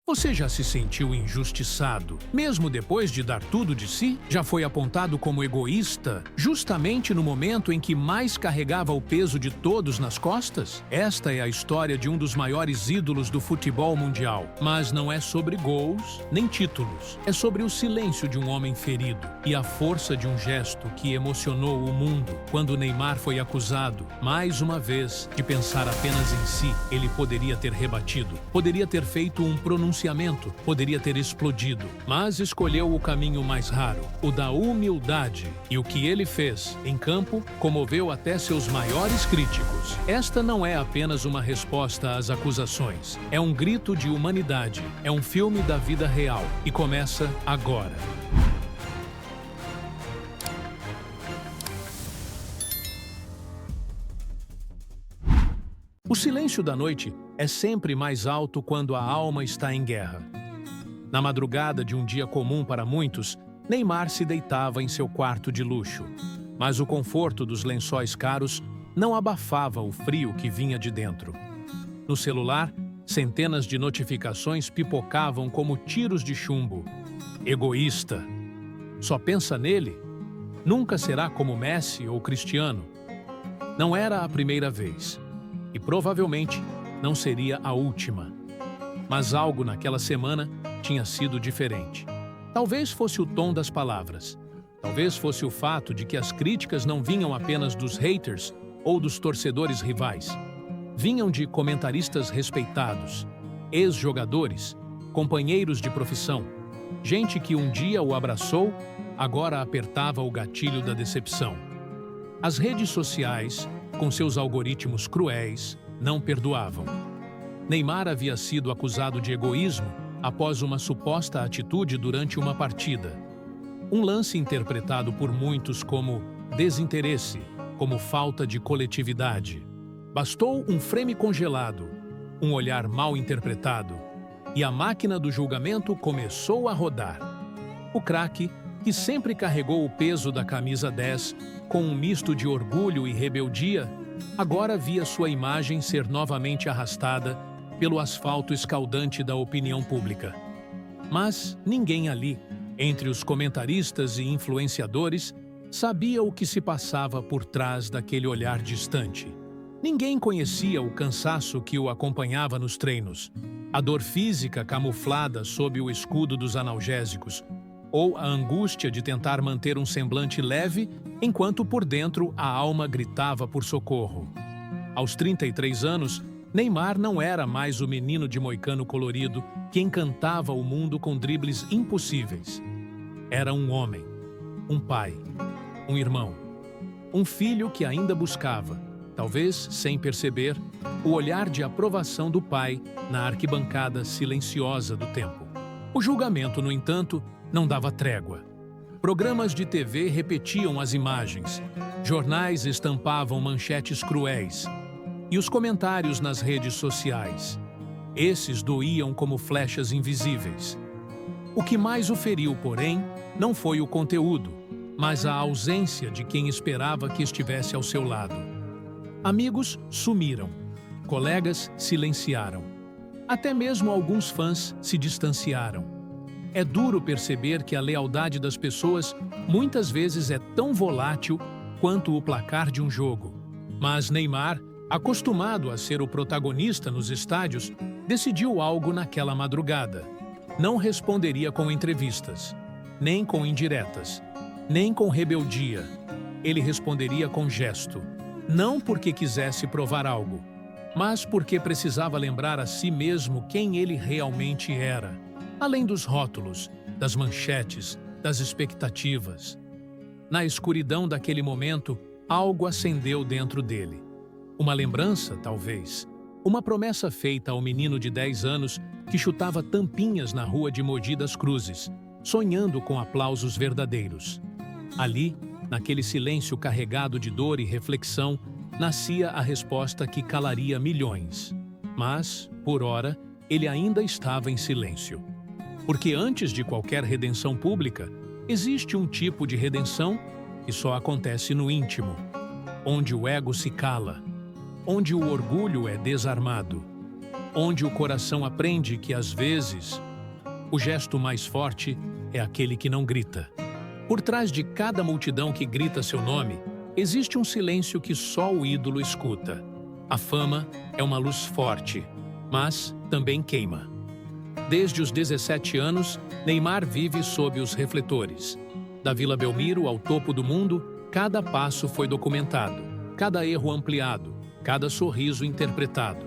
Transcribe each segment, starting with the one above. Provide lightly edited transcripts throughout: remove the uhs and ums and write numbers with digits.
Você já se sentiu injustiçado, mesmo depois de dar tudo de si? Já foi apontado como egoísta, justamente no momento em que mais carregava o peso de todos nas costas? Esta é a história de um dos maiores ídolos do futebol mundial. Mas não é sobre gols, nem títulos. É sobre o silêncio de um homem ferido e a força de um gesto que emocionou o mundo. Quando Neymar foi acusado, mais uma vez, de pensar apenas em si, ele poderia ter rebatido, poderia ter feito um pronunciamento, poderia ter explodido, mas escolheu o caminho mais raro, o da humildade. E o que ele fez em campo comoveu até seus maiores críticos. Esta não é apenas uma resposta às acusações, é um grito de humanidade, é um filme da vida real e começa agora. O silêncio da noite é sempre mais alto quando a alma está em guerra. Na madrugada de um dia comum para muitos, Neymar se deitava em seu quarto de luxo. Mas o conforto dos lençóis caros não abafava o frio que vinha de dentro. No celular, centenas de notificações pipocavam como tiros de chumbo. Egoísta. Só pensa nele? Nunca será como Messi ou Cristiano. Não era a primeira vez. E provavelmente não seria a última. Mas algo naquela semana tinha sido diferente. Talvez fosse o tom das palavras. Talvez fosse o fato de que as críticas não vinham apenas dos haters ou dos torcedores rivais. Vinham de comentaristas respeitados, ex-jogadores, companheiros de profissão, gente que um dia o abraçou, agora apertava o gatilho da decepção. As redes sociais, com seus algoritmos cruéis, não perdoavam. Neymar havia sido acusado de egoísmo após uma suposta atitude durante uma partida. Um lance interpretado por muitos como desinteresse, como falta de coletividade. Bastou um frame congelado, um olhar mal interpretado, e a máquina do julgamento começou a rodar. O craque, que sempre carregou o peso da camisa 10 com um misto de orgulho e rebeldia, agora via sua imagem ser novamente arrastada pelo asfalto escaldante da opinião pública. Mas ninguém ali, entre os comentaristas e influenciadores, sabia o que se passava por trás daquele olhar distante. Ninguém conhecia o cansaço que o acompanhava nos treinos, a dor física camuflada sob o escudo dos analgésicos, ou a angústia de tentar manter um semblante leve enquanto por dentro a alma gritava por socorro. Aos 33 anos, Neymar não era mais o menino de moicano colorido que encantava o mundo com dribles impossíveis. Era um homem, um pai, um irmão, um filho que ainda buscava, talvez sem perceber, o olhar de aprovação do pai na arquibancada silenciosa do tempo. O julgamento, no entanto, não dava trégua. Programas de TV repetiam as imagens, jornais estampavam manchetes cruéis, e os comentários nas redes sociais. Esses doíam como flechas invisíveis. O que mais o feriu, porém, não foi o conteúdo, mas a ausência de quem esperava que estivesse ao seu lado. Amigos sumiram, colegas silenciaram. Até mesmo alguns fãs se distanciaram. É duro perceber que a lealdade das pessoas muitas vezes é tão volátil quanto o placar de um jogo. Mas Neymar, acostumado a ser o protagonista nos estádios, decidiu algo naquela madrugada. Não responderia com entrevistas, nem com indiretas, nem com rebeldia. Ele responderia com gesto. Não porque quisesse provar algo, mas porque precisava lembrar a si mesmo quem ele realmente era. Além dos rótulos, das manchetes, das expectativas. Na escuridão daquele momento, algo acendeu dentro dele. Uma lembrança, talvez. Uma promessa feita ao menino de 10 anos que chutava tampinhas na rua de Mogi das Cruzes, sonhando com aplausos verdadeiros. Ali, naquele silêncio carregado de dor e reflexão, nascia a resposta que calaria milhões. Mas, por ora, ele ainda estava em silêncio. Porque antes de qualquer redenção pública, existe um tipo de redenção que só acontece no íntimo, onde o ego se cala, onde o orgulho é desarmado. onde o coração aprende que, às vezes, o gesto mais forte é aquele que não grita. Por trás de cada multidão que grita seu nome, existe um silêncio que só o ídolo escuta. A fama é uma luz forte, mas também queima. Desde os 17 anos, Neymar vive sob os refletores. Da Vila Belmiro ao topo do mundo, cada passo foi documentado, cada erro ampliado, cada sorriso interpretado.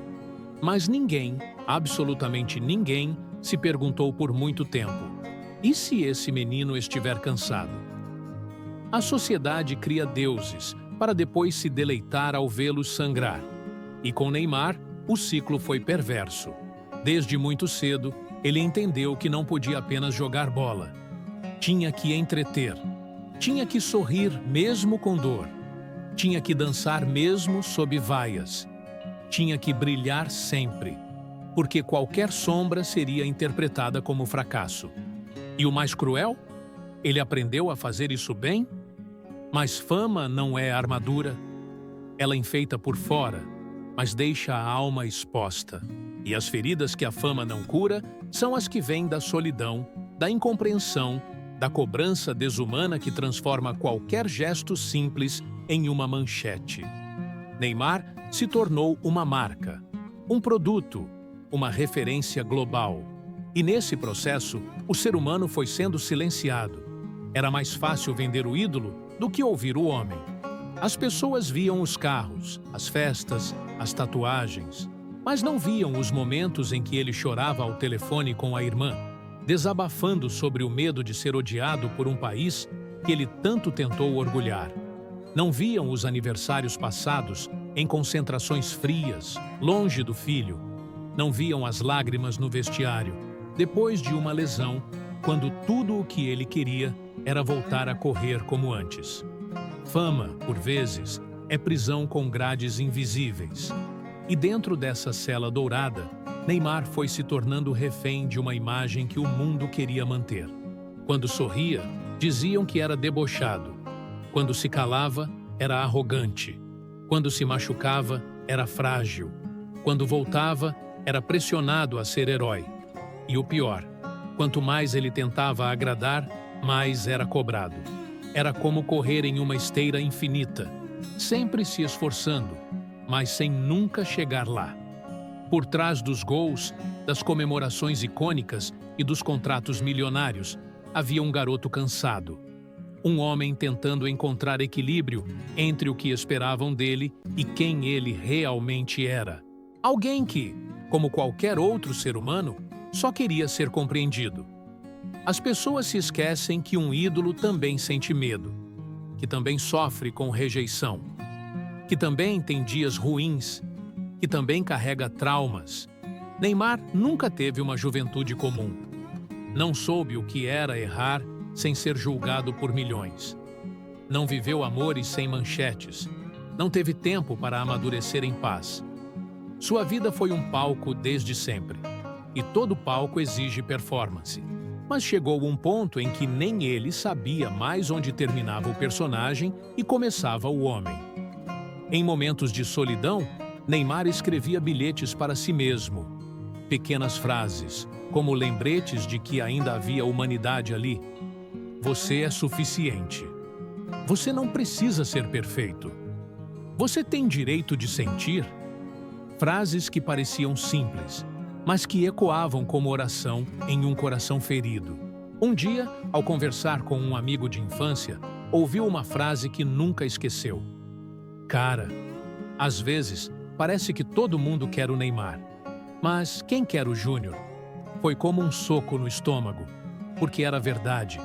Mas ninguém, absolutamente ninguém, se perguntou por muito tempo: e se esse menino estiver cansado? A sociedade cria deuses para depois se deleitar ao vê-los sangrar. E com Neymar, o ciclo foi perverso. Desde muito cedo, ele entendeu que não podia apenas jogar bola. Tinha que entreter. Tinha que sorrir mesmo com dor. Tinha que dançar mesmo sob vaias. Tinha que brilhar sempre, porque qualquer sombra seria interpretada como fracasso. E o mais cruel? Ele aprendeu a fazer isso bem? Mas fama não é armadura. Ela enfeita por fora, mas deixa a alma exposta. E as feridas que a fama não cura são as que vêm da solidão, da incompreensão, da cobrança desumana que transforma qualquer gesto simples em uma manchete. Neymar se tornou uma marca, um produto, uma referência global. E nesse processo, o ser humano foi sendo silenciado. Era mais fácil vender o ídolo do que ouvir o homem. As pessoas viam os carros, as festas, as tatuagens, mas não viam os momentos em que ele chorava ao telefone com a irmã, desabafando sobre o medo de ser odiado por um país que ele tanto tentou orgulhar. Não viam os aniversários passados em concentrações frias, longe do filho. Não viam as lágrimas no vestiário, depois de uma lesão, quando tudo o que ele queria era voltar a correr como antes. Fama, por vezes, é prisão com grades invisíveis. E dentro dessa cela dourada, Neymar foi se tornando refém de uma imagem que o mundo queria manter. Quando sorria, diziam que era debochado. Quando se calava, era arrogante. Quando se machucava, era frágil. Quando voltava, era pressionado a ser herói. E o pior, quanto mais ele tentava agradar, mais era cobrado. Era como correr em uma esteira infinita, sempre se esforçando, mas sem nunca chegar lá. Por trás dos gols, das comemorações icônicas e dos contratos milionários, havia um garoto cansado. Um homem tentando encontrar equilíbrio entre o que esperavam dele e quem ele realmente era. Alguém que, como qualquer outro ser humano, só queria ser compreendido. As pessoas se esquecem que um ídolo também sente medo, que também sofre com rejeição, que também tem dias ruins, que também carrega traumas. Neymar nunca teve uma juventude comum. Não soube o que era errar sem ser julgado por milhões. Não viveu amores sem manchetes. Não teve tempo para amadurecer em paz. Sua vida foi um palco desde sempre. E todo palco exige performance. Mas chegou um ponto em que nem ele sabia mais onde terminava o personagem e começava o homem. Em momentos de solidão, Neymar escrevia bilhetes para si mesmo. Pequenas frases, como lembretes de que ainda havia humanidade ali. Você é suficiente. Você não precisa ser perfeito. Você tem direito de sentir. Frases que pareciam simples, mas que ecoavam como oração em um coração ferido. Um dia, ao conversar com um amigo de infância, ouviu uma frase que nunca esqueceu. Cara, às vezes, parece que todo mundo quer o Neymar. Mas quem quer o Júnior? Foi como um soco no estômago, porque era verdade.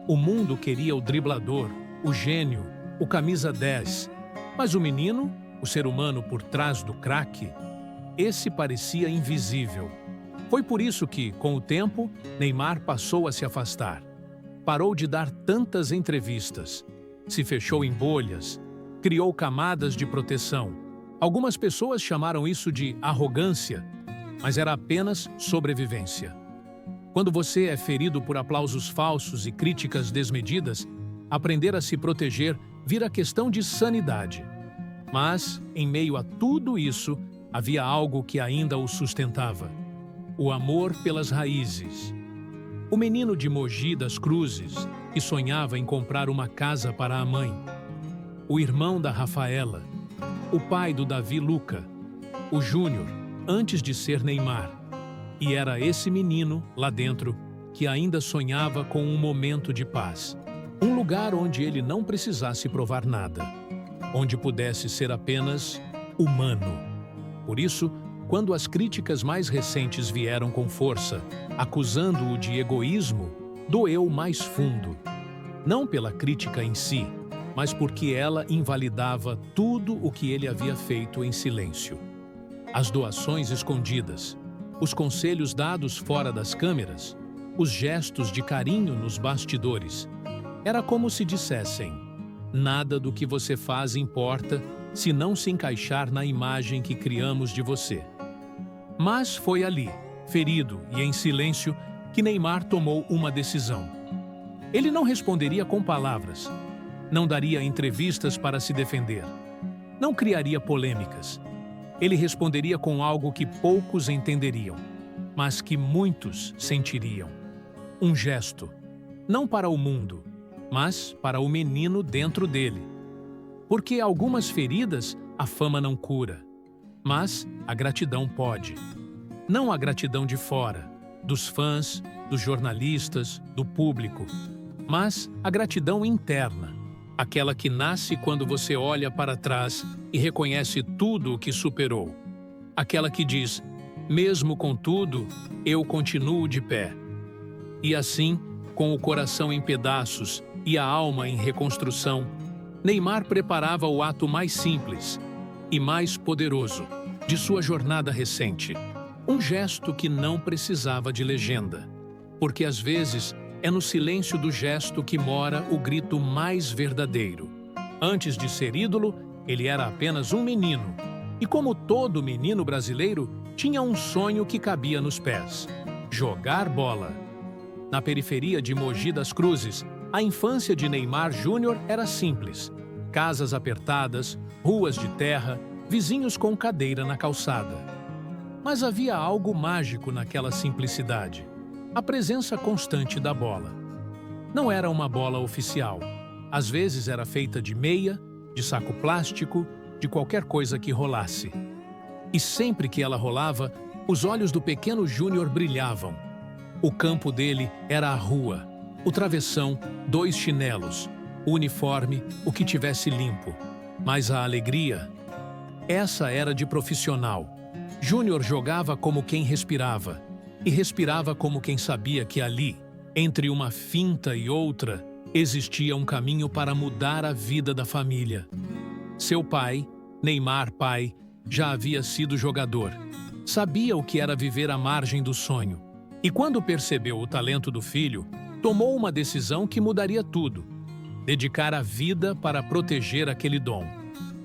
O mundo queria o driblador, o gênio, o camisa 10. Mas o menino, o ser humano por trás do craque, esse parecia invisível. Foi por isso que, com o tempo, Neymar passou a se afastar. Parou de dar tantas entrevistas. Se fechou em bolhas. Criou camadas de proteção. Algumas pessoas chamaram isso de arrogância, mas era apenas sobrevivência. Quando você é ferido por aplausos falsos e críticas desmedidas, aprender a se proteger vira questão de sanidade. Mas, em meio a tudo isso, havia algo que ainda o sustentava: o amor pelas raízes. O menino de Mogi das Cruzes, que sonhava em comprar uma casa para a mãe. O irmão da Rafaela. O pai do Davi Luca. O Júnior, antes de ser Neymar. E era esse menino, lá dentro, que ainda sonhava com um momento de paz. Um lugar onde ele não precisasse provar nada. Onde pudesse ser apenas humano. Por isso, quando as críticas mais recentes vieram com força, acusando-o de egoísmo, doeu mais fundo. Não pela crítica em si, mas porque ela invalidava tudo o que ele havia feito em silêncio. As doações escondidas, os conselhos dados fora das câmeras, os gestos de carinho nos bastidores. Era como se dissessem: nada do que você faz importa se não se encaixar na imagem que criamos de você. Mas foi ali, ferido e em silêncio, que Neymar tomou uma decisão. Ele não responderia com palavras, não daria entrevistas para se defender, não criaria polêmicas. Ele responderia com algo que poucos entenderiam, mas que muitos sentiriam. Um gesto, não para o mundo, mas para o menino dentro dele. Porque algumas feridas a fama não cura, mas a gratidão pode. Não a gratidão de fora, dos fãs, dos jornalistas, do público, mas a gratidão interna, aquela que nasce quando você olha para trás e reconhece tudo o que superou. Aquela que diz: mesmo com tudo, eu continuo de pé. E assim, com o coração em pedaços e a alma em reconstrução, Neymar preparava o ato mais simples e mais poderoso de sua jornada recente. Um gesto que não precisava de legenda, porque às vezes é no silêncio do gesto que mora o grito mais verdadeiro. Antes de ser ídolo, ele era apenas um menino. E como todo menino brasileiro, tinha um sonho que cabia nos pés: jogar bola. Na periferia de Mogi das Cruzes, a infância de Neymar Júnior era simples. Casas apertadas, ruas de terra, vizinhos com cadeira na calçada. Mas havia algo mágico naquela simplicidade: a presença constante da bola. Não era uma bola oficial. Às vezes era feita de meia, de saco plástico, de qualquer coisa que rolasse. E sempre que ela rolava, os olhos do pequeno Júnior brilhavam. O campo dele era a rua, o travessão, 2 chinelos, o uniforme, o que tivesse limpo. Mas a alegria, essa era de profissional. Júnior jogava como quem respirava, e respirava como quem sabia que ali, entre uma finta e outra, existia um caminho para mudar a vida da família. Seu pai, Neymar pai, já havia sido jogador. Sabia o que era viver à margem do sonho. E quando percebeu o talento do filho, tomou uma decisão que mudaria tudo: dedicar a vida para proteger aquele dom.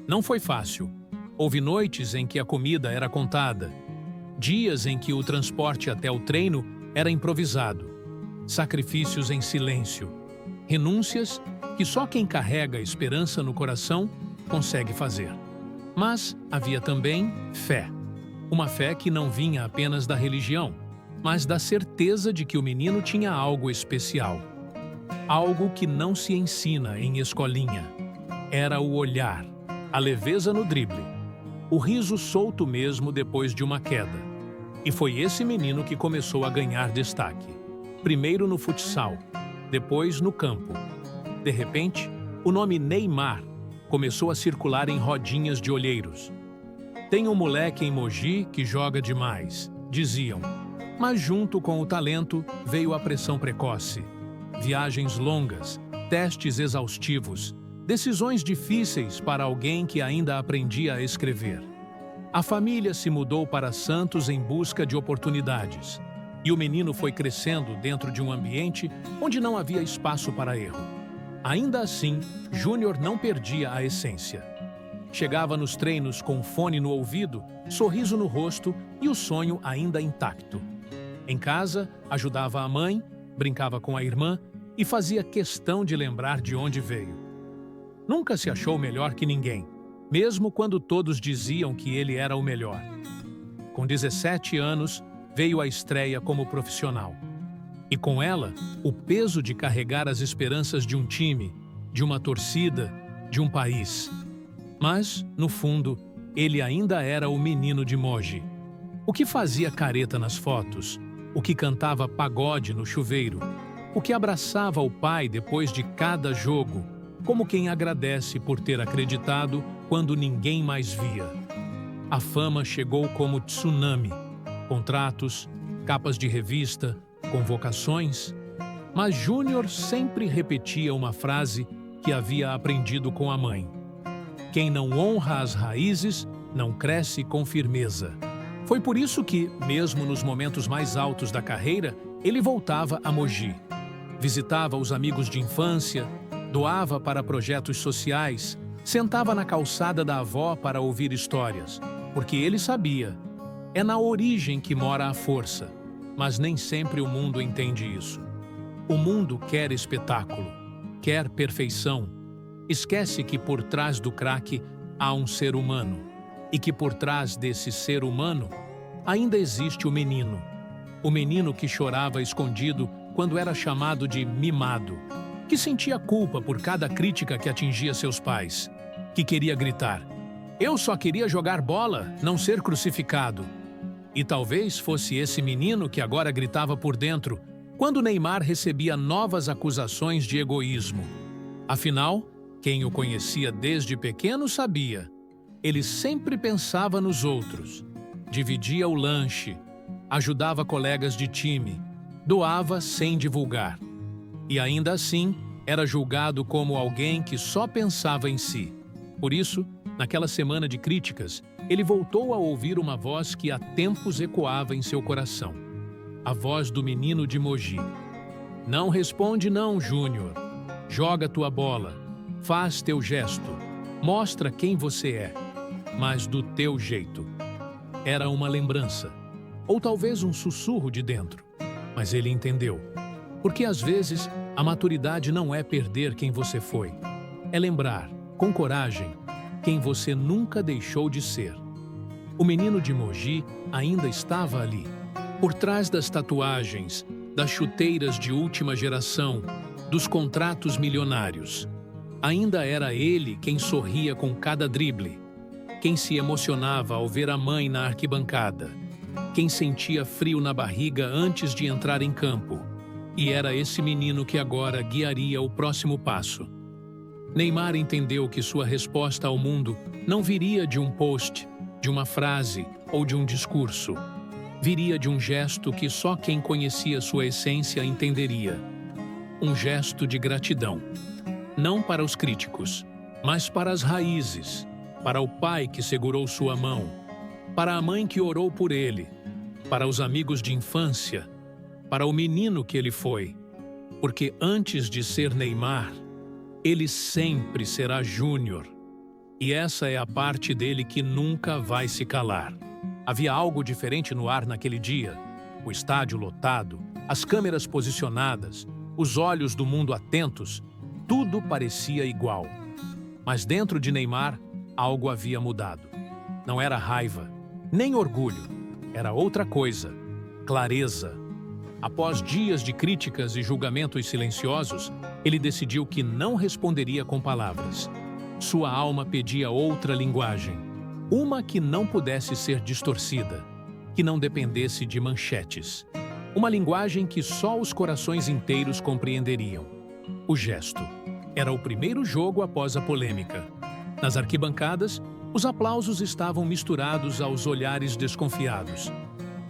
Não foi fácil. Houve noites em que a comida era contada, dias em que o transporte até o treino era improvisado, sacrifícios em silêncio, renúncias que só quem carrega a esperança no coração consegue fazer. Mas havia também fé. Uma fé que não vinha apenas da religião, mas da certeza de que o menino tinha algo especial. Algo que não se ensina em escolinha. Era o olhar, a leveza no drible, o riso solto mesmo depois de uma queda. E foi esse menino que começou a ganhar destaque. Primeiro no futsal, depois no campo. De repente, o nome Neymar começou a circular em rodinhas de olheiros. Tem um moleque em Mogi que joga demais, diziam. Mas junto com o talento veio a pressão precoce. Viagens longas, testes exaustivos, decisões difíceis para alguém que ainda aprendia a escrever. A família se mudou para Santos em busca de oportunidades. E o menino foi crescendo dentro de um ambiente onde não havia espaço para erro. Ainda assim, Júnior não perdia a essência. Chegava nos treinos com fone no ouvido, sorriso no rosto e o sonho ainda intacto. Em casa, ajudava a mãe, brincava com a irmã e fazia questão de lembrar de onde veio. Nunca se achou melhor que ninguém, mesmo quando todos diziam que ele era o melhor. Com 17 anos, veio a estreia como profissional. E com ela, o peso de carregar as esperanças de um time, de uma torcida, de um país. Mas, no fundo, ele ainda era o menino de Mogi. O que fazia careta nas fotos, o que cantava pagode no chuveiro, o que abraçava o pai depois de cada jogo, como quem agradece por ter acreditado quando ninguém mais via. A fama chegou como tsunami, contratos, capas de revista, convocações, mas Júnior sempre repetia uma frase que havia aprendido com a mãe: quem não honra as raízes, não cresce com firmeza. Foi por isso que, mesmo nos momentos mais altos da carreira, ele voltava a Mogi. Visitava os amigos de infância, doava para projetos sociais, sentava na calçada da avó para ouvir histórias, porque ele sabia, é na origem que mora a força, mas nem sempre o mundo entende isso. O mundo quer espetáculo, quer perfeição, esquece que por trás do craque há um ser humano, e que por trás desse ser humano ainda existe o menino que chorava escondido quando era chamado de mimado, que sentia culpa por cada crítica que atingia seus pais, que queria gritar: "Eu só queria jogar bola, não ser crucificado." E talvez fosse esse menino que agora gritava por dentro, quando Neymar recebia novas acusações de egoísmo. Afinal, quem o conhecia desde pequeno sabia. Ele sempre pensava nos outros, dividia o lanche, ajudava colegas de time, doava sem divulgar. E ainda assim, era julgado como alguém que só pensava em si. Por isso, naquela semana de críticas, ele voltou a ouvir uma voz que há tempos ecoava em seu coração. A voz do menino de Mogi. Não responde não, Júnior. Joga tua bola. Faz teu gesto. Mostra quem você é. Mas do teu jeito. Era uma lembrança. Ou talvez um sussurro de dentro. Mas ele entendeu. Porque às vezes, a maturidade não é perder quem você foi. É lembrar, com coragem, quem você nunca deixou de ser. O menino de Mogi ainda estava ali. Por trás das tatuagens, das chuteiras de última geração, dos contratos milionários. Ainda era ele quem sorria com cada drible, quem se emocionava ao ver a mãe na arquibancada, quem sentia frio na barriga antes de entrar em campo. E era esse menino que agora guiaria o próximo passo. Neymar entendeu que sua resposta ao mundo não viria de um post, de uma frase ou de um discurso. Viria de um gesto que só quem conhecia sua essência entenderia. Um gesto de gratidão. Não para os críticos, mas para as raízes, para o pai que segurou sua mão, para a mãe que orou por ele, para os amigos de infância, para o menino que ele foi. Porque antes de ser Neymar, ele sempre será Júnior. E essa é a parte dele que nunca vai se calar. Havia algo diferente no ar naquele dia. O estádio lotado, as câmeras posicionadas, os olhos do mundo atentos, tudo parecia igual. Mas dentro de Neymar, algo havia mudado. Não era raiva, nem orgulho. Era outra coisa. Clareza. Após dias de críticas e julgamentos silenciosos, ele decidiu que não responderia com palavras. Sua alma pedia outra linguagem. Uma que não pudesse ser distorcida, que não dependesse de manchetes. Uma linguagem que só os corações inteiros compreenderiam. O gesto. Era o primeiro jogo após a polêmica. Nas arquibancadas, os aplausos estavam misturados aos olhares desconfiados.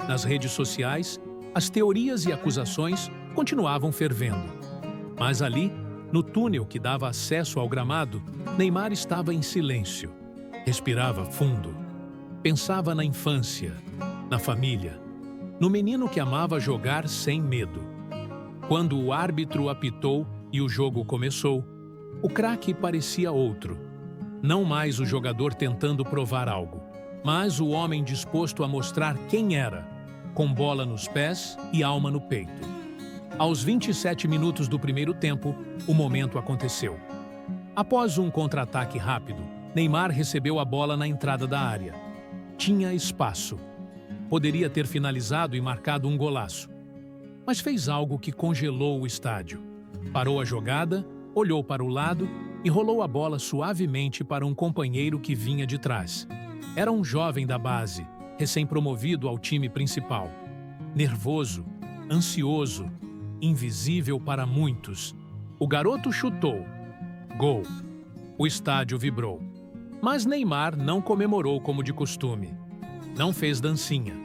Nas redes sociais, as teorias e acusações continuavam fervendo. Mas ali, no túnel que dava acesso ao gramado, Neymar estava em silêncio. Respirava fundo. Pensava na infância, na família, no menino que amava jogar sem medo. Quando o árbitro apitou e o jogo começou, o craque parecia outro. Não mais o jogador tentando provar algo, mas o homem disposto a mostrar quem era, com bola nos pés e alma no peito. Aos 27 minutos do primeiro tempo, o momento aconteceu. Após um contra-ataque rápido, Neymar recebeu a bola na entrada da área. Tinha espaço. Poderia ter finalizado e marcado um golaço. Mas fez algo que congelou o estádio. Parou a jogada, olhou para o lado e rolou a bola suavemente para um companheiro que vinha de trás. Era um jovem da base, recém-promovido ao time principal. Nervoso, ansioso, invisível para muitos. O garoto chutou. Gol. O estádio vibrou. Mas Neymar não comemorou como de costume. Não fez dancinha.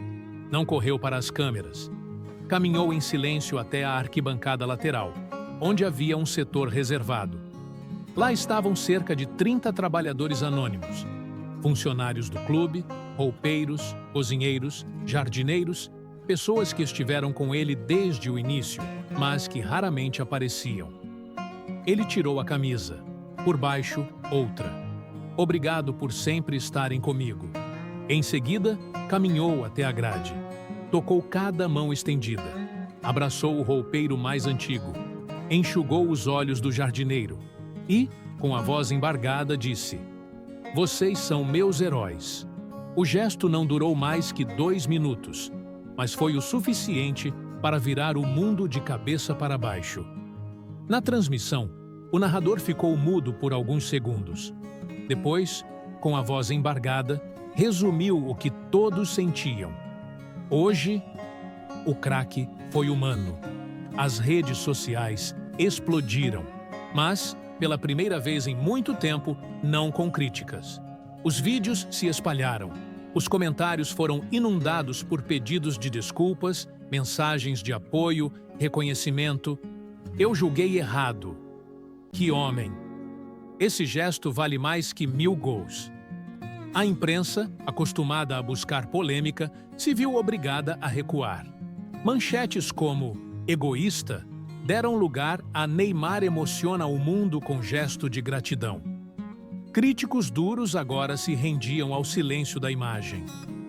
Não correu para as câmeras. Caminhou em silêncio até a arquibancada lateral, onde havia um setor reservado. Lá estavam cerca de 30 trabalhadores anônimos. Funcionários do clube, roupeiros, cozinheiros, jardineiros, pessoas que estiveram com ele desde o início, mas que raramente apareciam. Ele tirou a camisa. Por baixo, outra. Obrigado por sempre estarem comigo. Em seguida, caminhou até a grade. Tocou cada mão estendida. Abraçou o roupeiro mais antigo. Enxugou os olhos do jardineiro. E, com a voz embargada, disse: "Vocês são meus heróis." O gesto não durou mais que 2 minutos, mas foi o suficiente para virar o mundo de cabeça para baixo. Na transmissão, o narrador ficou mudo por alguns segundos. Depois, com a voz embargada, resumiu o que todos sentiam. Hoje, o craque foi humano. As redes sociais explodiram, mas, pela primeira vez em muito tempo, não com críticas. Os vídeos se espalharam. Os comentários foram inundados por pedidos de desculpas, mensagens de apoio, reconhecimento. Eu julguei errado. Que homem! Esse gesto vale mais que 1000 gols. A imprensa, acostumada a buscar polêmica, se viu obrigada a recuar. Manchetes como "egoísta" deram lugar a "Neymar emociona o mundo com gesto de gratidão". Críticos duros agora se rendiam ao silêncio da imagem.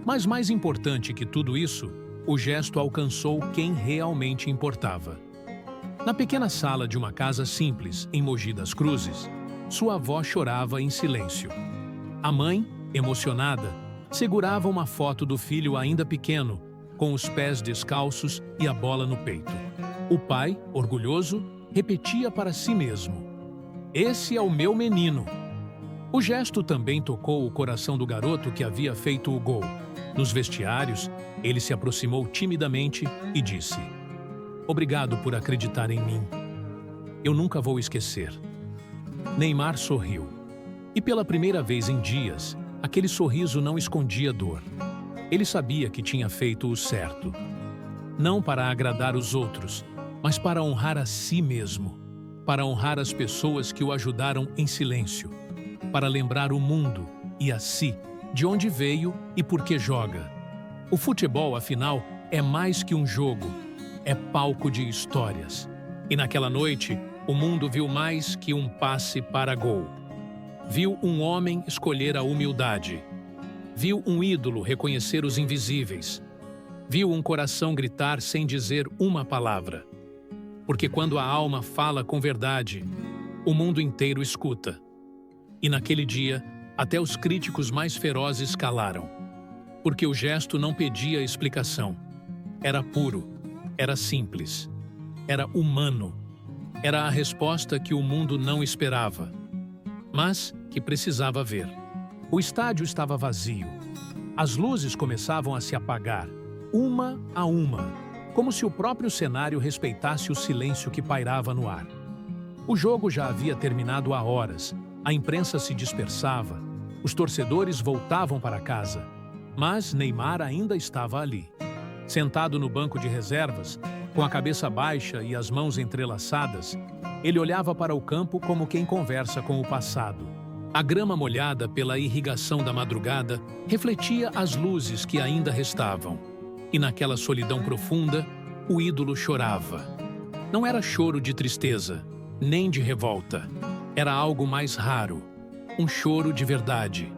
Mas mais importante que tudo isso, o gesto alcançou quem realmente importava. Na pequena sala de uma casa simples, em Mogi das Cruzes, sua avó chorava em silêncio. A mãe, emocionada, segurava uma foto do filho ainda pequeno, com os pés descalços e a bola no peito. O pai, orgulhoso, repetia para si mesmo: "Esse é o meu menino." O gesto também tocou o coração do garoto que havia feito o gol. Nos vestiários, ele se aproximou timidamente e disse: "Obrigado por acreditar em mim. Eu nunca vou esquecer." Neymar sorriu. E pela primeira vez em dias, aquele sorriso não escondia dor. Ele sabia que tinha feito o certo. Não para agradar os outros, mas para honrar a si mesmo. Para honrar as pessoas que o ajudaram em silêncio. Para lembrar o mundo e a si, de onde veio e por que joga. O futebol, afinal, é mais que um jogo. É palco de histórias. E naquela noite, o mundo viu mais que um passe para gol. Viu um homem escolher a humildade. Viu um ídolo reconhecer os invisíveis. Viu um coração gritar sem dizer uma palavra. Porque quando a alma fala com verdade, o mundo inteiro escuta. E naquele dia, até os críticos mais ferozes calaram. Porque o gesto não pedia explicação. Era puro, era simples, era humano. Era a resposta que o mundo não esperava, mas que precisava ver. O estádio estava vazio. As luzes começavam a se apagar, uma a uma, como se o próprio cenário respeitasse o silêncio que pairava no ar. O jogo já havia terminado há horas, a imprensa se dispersava, os torcedores voltavam para casa, mas Neymar ainda estava ali. Sentado no banco de reservas, com a cabeça baixa e as mãos entrelaçadas, ele olhava para o campo como quem conversa com o passado. A grama molhada pela irrigação da madrugada refletia as luzes que ainda restavam. E naquela solidão profunda, o ídolo chorava. Não era choro de tristeza, nem de revolta. Era algo mais raro, um choro de verdade.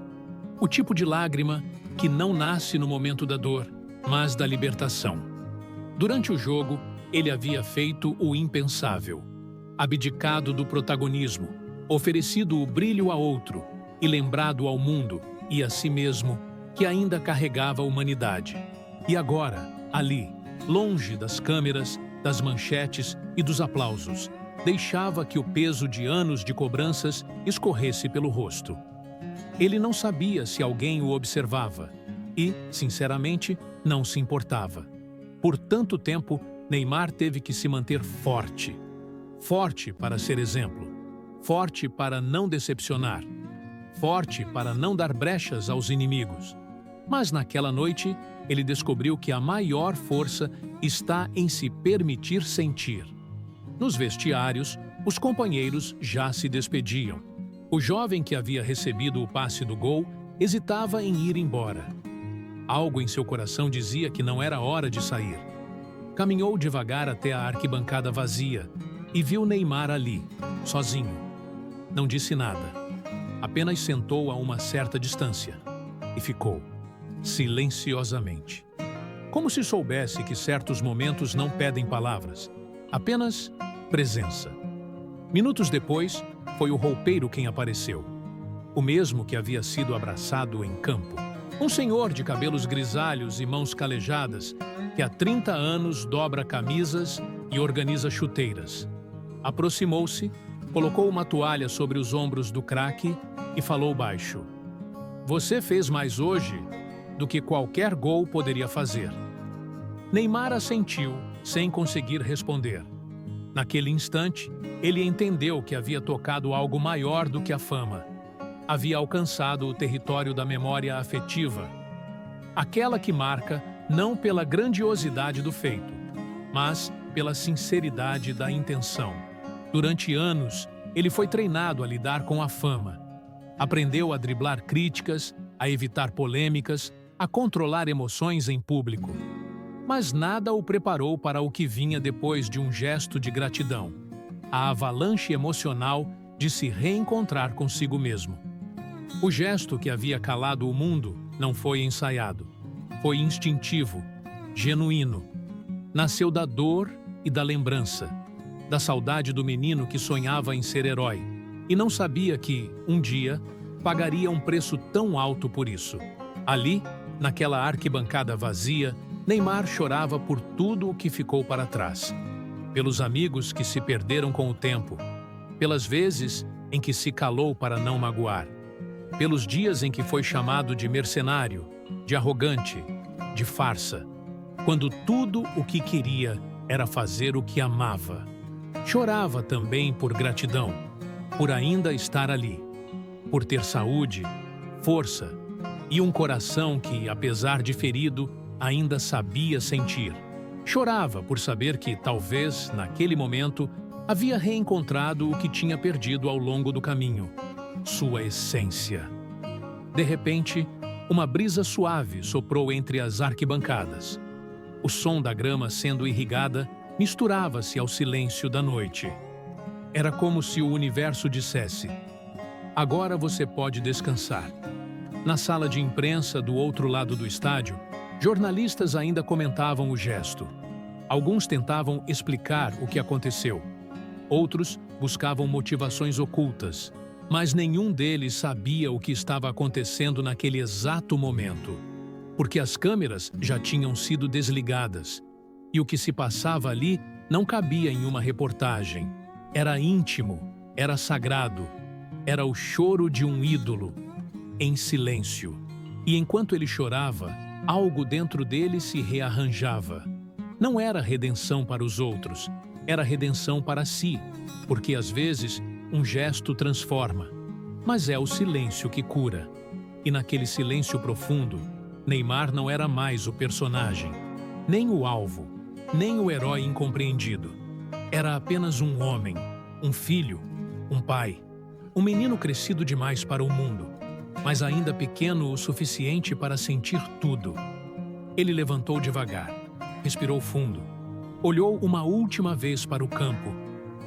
O tipo de lágrima que não nasce no momento da dor, mas da libertação. Durante o jogo, ele havia feito o impensável. Abdicado do protagonismo, oferecido o brilho a outro, e lembrado ao mundo e a si mesmo que ainda carregava a humanidade. E agora, ali, longe das câmeras, das manchetes e dos aplausos, deixava que o peso de anos de cobranças escorresse pelo rosto. Ele não sabia se alguém o observava e, sinceramente, não se importava. Por tanto tempo, Neymar teve que se manter forte. Forte para ser exemplo. Forte para não decepcionar. Forte para não dar brechas aos inimigos. Mas naquela noite, ele descobriu que a maior força está em se permitir sentir. Nos vestiários, os companheiros já se despediam. O jovem que havia recebido o passe do gol hesitava em ir embora. Algo em seu coração dizia que não era hora de sair. Caminhou devagar até a arquibancada vazia e viu Neymar ali, sozinho. Não disse nada. Apenas sentou a uma certa distância e ficou, silenciosamente. Como se soubesse que certos momentos não pedem palavras, apenas presença. Minutos depois, foi o roupeiro quem apareceu. O mesmo que havia sido abraçado em campo. Um senhor de cabelos grisalhos e mãos calejadas, que há 30 anos dobra camisas e organiza chuteiras. Aproximou-se, colocou uma toalha sobre os ombros do craque e falou baixo. Você fez mais hoje do que qualquer gol poderia fazer. Neymar assentiu, sem conseguir responder. Naquele instante, ele entendeu que havia tocado algo maior do que a fama. Havia alcançado o território da memória afetiva. Aquela que marca não pela grandiosidade do feito, mas pela sinceridade da intenção. Durante anos, ele foi treinado a lidar com a fama. Aprendeu a driblar críticas, a evitar polêmicas, a controlar emoções em público. Mas nada o preparou para o que vinha depois de um gesto de gratidão. A avalanche emocional de se reencontrar consigo mesmo. O gesto que havia calado o mundo não foi ensaiado. Foi instintivo, genuíno. Nasceu da dor e da lembrança, da saudade do menino que sonhava em ser herói e não sabia que, um dia, pagaria um preço tão alto por isso. Ali, naquela arquibancada vazia, Neymar chorava por tudo o que ficou para trás. Pelos amigos que se perderam com o tempo, pelas vezes em que se calou para não magoar, pelos dias em que foi chamado de mercenário, de arrogante, de farsa, quando tudo o que queria era fazer o que amava. Chorava também por gratidão, por ainda estar ali, por ter saúde, força e um coração que, apesar de ferido, ainda sabia sentir. Chorava por saber que, talvez, naquele momento, havia reencontrado o que tinha perdido ao longo do caminho, sua essência. De repente, uma brisa suave soprou entre as arquibancadas. O som da grama sendo irrigada misturava-se ao silêncio da noite. Era como se o universo dissesse: agora você pode descansar. Na sala de imprensa do outro lado do estádio, jornalistas ainda comentavam o gesto. Alguns tentavam explicar o que aconteceu. Outros buscavam motivações ocultas, mas nenhum deles sabia o que estava acontecendo naquele exato momento, porque as câmeras já tinham sido desligadas, e o que se passava ali não cabia em uma reportagem. Era íntimo, era sagrado, era o choro de um ídolo, em silêncio. E enquanto ele chorava, algo dentro dele se rearranjava. Não era redenção para os outros, era redenção para si, porque às vezes um gesto transforma, mas é o silêncio que cura. E naquele silêncio profundo, Neymar não era mais o personagem, nem o alvo, nem o herói incompreendido. Era apenas um homem, um filho, um pai, um menino crescido demais para o mundo, mas ainda pequeno o suficiente para sentir tudo. Ele levantou devagar, respirou fundo, olhou uma última vez para o campo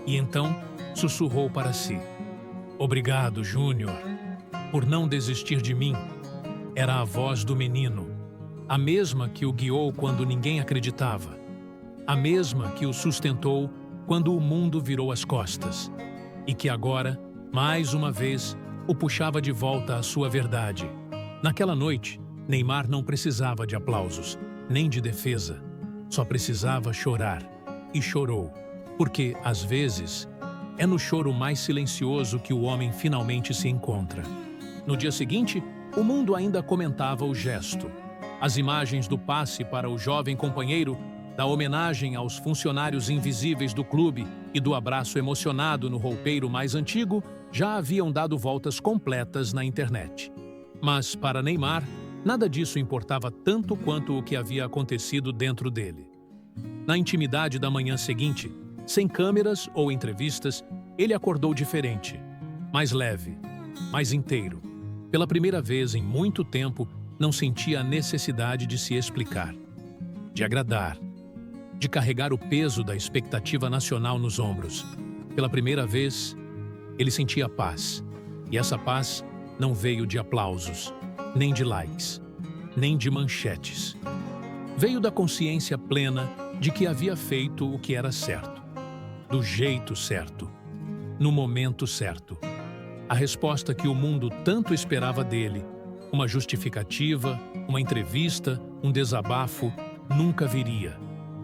e então sussurrou para si: obrigado, Júnior, por não desistir de mim. Era a voz do menino, a mesma que o guiou quando ninguém acreditava, a mesma que o sustentou quando o mundo virou as costas, e que agora, mais uma vez, o puxava de volta à sua verdade. Naquela noite, Neymar não precisava de aplausos, nem de defesa. Só precisava chorar. E chorou, porque, às vezes, é no choro mais silencioso que o homem finalmente se encontra. No dia seguinte, o mundo ainda comentava o gesto. As imagens do passe para o jovem companheiro, da homenagem aos funcionários invisíveis do clube e do abraço emocionado no roupeiro mais antigo já haviam dado voltas completas na internet. Mas, para Neymar, nada disso importava tanto quanto o que havia acontecido dentro dele. Na intimidade da manhã seguinte, sem câmeras ou entrevistas, ele acordou diferente, mais leve, mais inteiro. Pela primeira vez em muito tempo, não sentia a necessidade de se explicar, de agradar, de carregar o peso da expectativa nacional nos ombros. Pela primeira vez, ele sentia paz, e essa paz não veio de aplausos, nem de likes, nem de manchetes. Veio da consciência plena de que havia feito o que era certo, do jeito certo, no momento certo. A resposta que o mundo tanto esperava dele, uma justificativa, uma entrevista, um desabafo, nunca viria.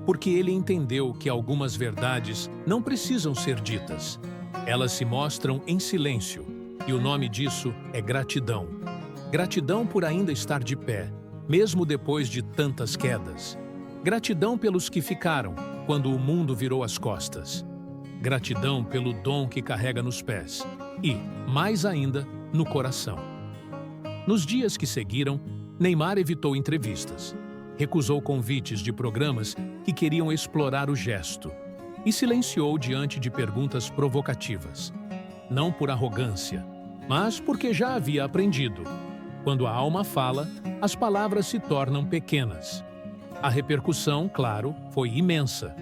Porque ele entendeu que algumas verdades não precisam ser ditas. Elas se mostram em silêncio, e o nome disso é gratidão. Gratidão por ainda estar de pé, mesmo depois de tantas quedas. Gratidão pelos que ficaram, quando o mundo virou as costas. Gratidão pelo dom que carrega nos pés e, mais ainda, no coração. Nos dias que seguiram, Neymar evitou entrevistas, recusou convites de programas que queriam explorar o gesto e silenciou diante de perguntas provocativas. Não por arrogância, mas porque já havia aprendido. Quando a alma fala, as palavras se tornam pequenas. A repercussão, claro, foi imensa.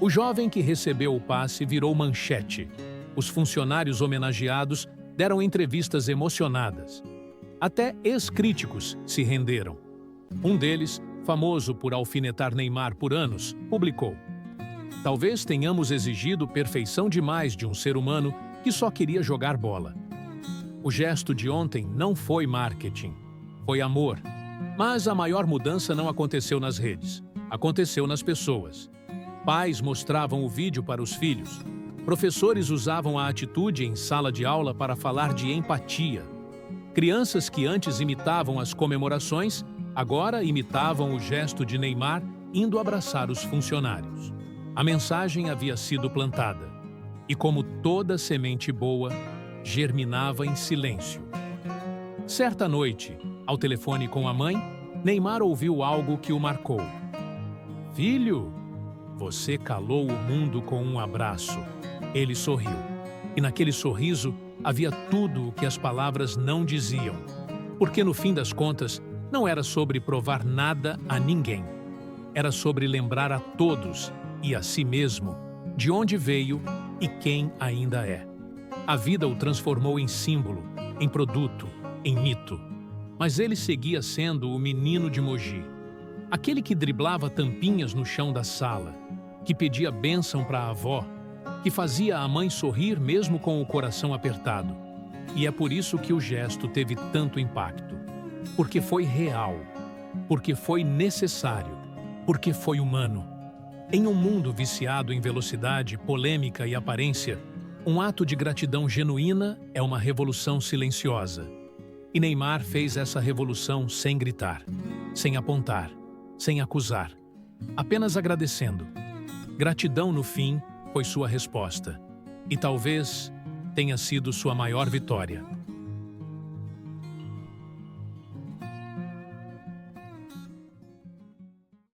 O jovem que recebeu o passe virou manchete. Os funcionários homenageados deram entrevistas emocionadas. Até ex-críticos se renderam. Um deles, famoso por alfinetar Neymar por anos, publicou: "Talvez tenhamos exigido perfeição demais de um ser humano que só queria jogar bola. O gesto de ontem não foi marketing, foi amor. Mas a maior mudança não aconteceu nas redes, aconteceu nas pessoas. Pais mostravam o vídeo para os filhos. Professores usavam a atitude em sala de aula para falar de empatia. Crianças que antes imitavam as comemorações, agora imitavam o gesto de Neymar indo abraçar os funcionários. A mensagem havia sido plantada. E como toda semente boa, germinava em silêncio. Certa noite, ao telefone com a mãe, Neymar ouviu algo que o marcou. "Filho, você calou o mundo com um abraço." Ele sorriu. E naquele sorriso havia tudo o que as palavras não diziam. Porque no fim das contas, não era sobre provar nada a ninguém. Era sobre lembrar a todos e a si mesmo de onde veio e quem ainda é. A vida o transformou em símbolo, em produto, em mito. Mas ele seguia sendo o menino de Mogi. Aquele que driblava tampinhas no chão da sala, que pedia bênção para a avó, que fazia a mãe sorrir mesmo com o coração apertado. E é por isso que o gesto teve tanto impacto. Porque foi real, porque foi necessário, porque foi humano. Em um mundo viciado em velocidade, polêmica e aparência, um ato de gratidão genuína é uma revolução silenciosa. E Neymar fez essa revolução sem gritar, sem apontar, sem acusar, apenas agradecendo. Gratidão, no fim, foi sua resposta. E talvez tenha sido sua maior vitória.